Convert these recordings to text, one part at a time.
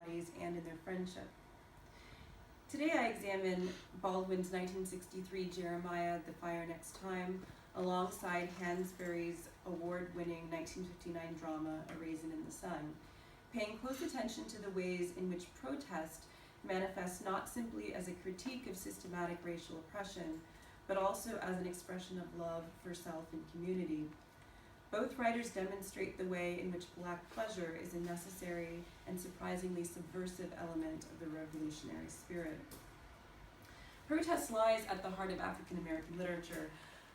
and in their friendship. Today I examine Baldwin's 1963 Jeremiah, The Fire Next Time, alongside Hansberry's award-winning 1959 drama, A Raisin in the Sun, paying close attention to the ways in which protest manifests not simply as a critique of systematic racial oppression, but also as an expression of love for self and community. Both writers demonstrate the way in which Black pleasure is a necessary and surprisingly subversive element of the revolutionary spirit. Protest lies at the heart of African American literature,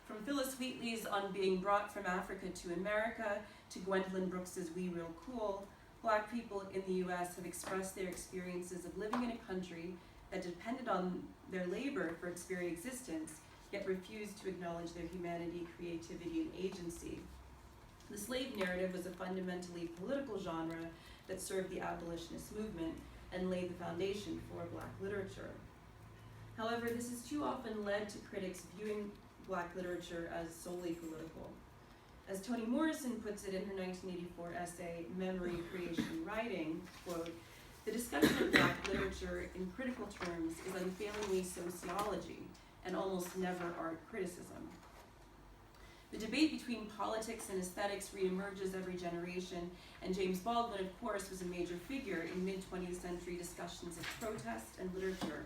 from Phyllis Wheatley's On Being Brought from Africa to America to Gwendolyn Brooks's We Real Cool. Black people in the U.S. have expressed their experiences of living in a country that depended on their labor for its very existence, yet refused to acknowledge their humanity, creativity, and agency. The slave narrative was a fundamentally political genre that served the abolitionist movement and laid the foundation for Black literature. However, this has too often led to critics viewing Black literature as solely political. As Toni Morrison puts it in her 1984 essay, Memory, Creation, Writing, quote, "The discussion of Black literature in critical terms is unfailingly sociology and almost never art criticism." The debate between politics and aesthetics reemerges every generation, and James Baldwin, of course, was a major figure in mid-20th century discussions of protest and literature.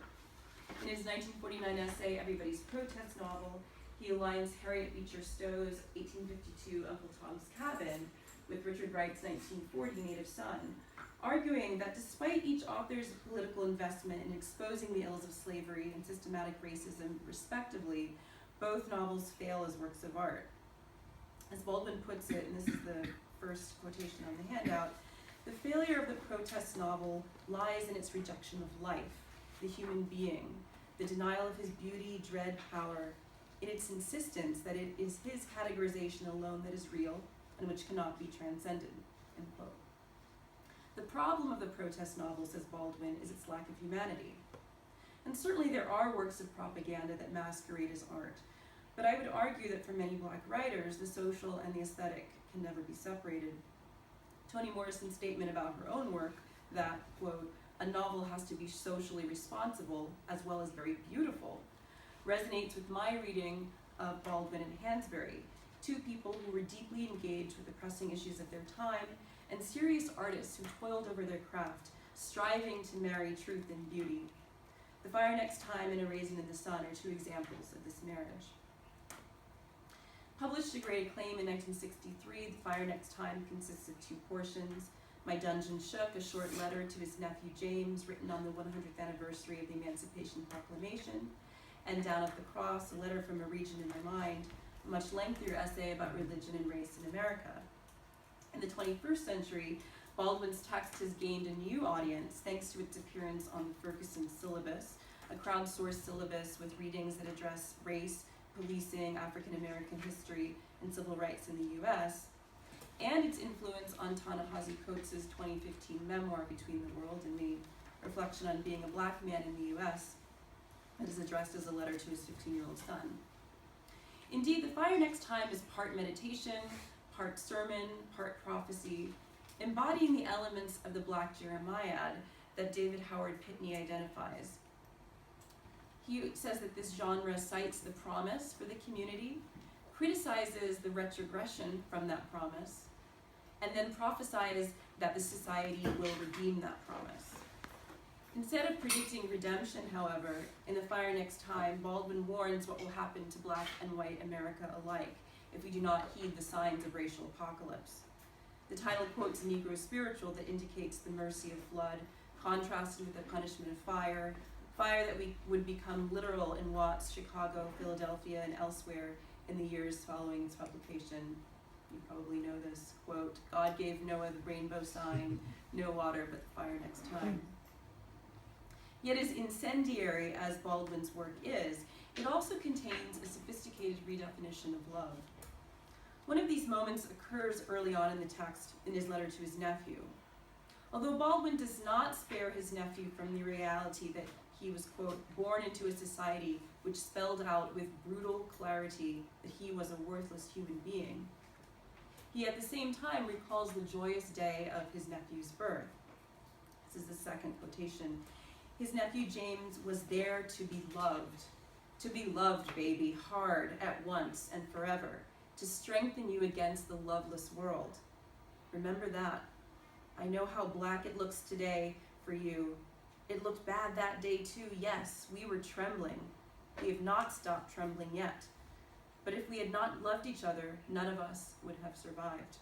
In his 1949 essay, Everybody's Protest novel, he aligns Harriet Beecher Stowe's 1852 Uncle Tom's Cabin with Richard Wright's 1940 Native Son, arguing that despite each author's political investment in exposing the ills of slavery and systematic racism, respectively, both novels fail as works of art. As Baldwin puts it, and this is the first quotation on the handout, the failure of the protest novel lies in its rejection of life, the human being, the denial of his beauty, dread, power, in its insistence that it is his categorization alone that is real and which cannot be transcended, end quote. The problem of the protest novel, says Baldwin, is its lack of humanity. And certainly there are works of propaganda that masquerade as art, but I would argue that for many Black writers, the social and the aesthetic can never be separated. Toni Morrison's statement about her own work that, quote, "a novel has to be socially responsible as well as very beautiful," resonates with my reading of Baldwin and Hansberry, two people who were deeply engaged with the pressing issues of their time and serious artists who toiled over their craft, striving to marry truth and beauty. The Fire Next Time and A Raisin in the Sun are two examples of this marriage. Published to great acclaim in 1963, The Fire Next Time consists of two portions. My Dungeon Shook, a short letter to his nephew James, written on the 100th anniversary of the Emancipation Proclamation, and Down at the Cross, a letter from a region in my mind, a much lengthier essay about religion and race in America. In the 21st century, Baldwin's text has gained a new audience thanks to its appearance on the Ferguson syllabus, a crowdsourced syllabus with readings that address race, policing, African American history, and civil rights in the US, and its influence on Ta-Nehisi Coates' 2015 memoir, Between the World and Me, reflection on being a Black man in the US, that is addressed as a letter to his 15-year-old son. Indeed, The Fire Next Time is part meditation, part sermon, part prophecy, embodying the elements of the Black Jeremiad that David Howard Pitney identifies. He says that this genre cites the promise for the community, criticizes the retrogression from that promise, and then prophesies that the society will redeem that promise. Instead of predicting redemption, however, in The Fire Next Time, Baldwin warns what will happen to Black and white America alike if we do not heed the signs of racial apocalypse. The title quotes a Negro spiritual that indicates the mercy of flood, contrasted with the punishment of fire, fire that would become literal in Watts, Chicago, Philadelphia, and elsewhere in the years following its publication. You probably know this, quote, "God gave Noah the rainbow sign, no water but the fire next time." Yet as incendiary as Baldwin's work is, it also contains a sophisticated redefinition of love. One of these moments occurs early on in the text in his letter to his nephew. Although Baldwin does not spare his nephew from the reality that he was, quote, "born into a society which spelled out with brutal clarity that he was a worthless human being," he at the same time recalls the joyous day of his nephew's birth. This is the second quotation. His nephew James was there to be loved, baby, hard, at once and forever, to strengthen you against the loveless world. Remember that. I know how black it looks today for you. It looked bad that day too, yes, we were trembling. We have not stopped trembling yet. But if we had not loved each other, none of us would have survived.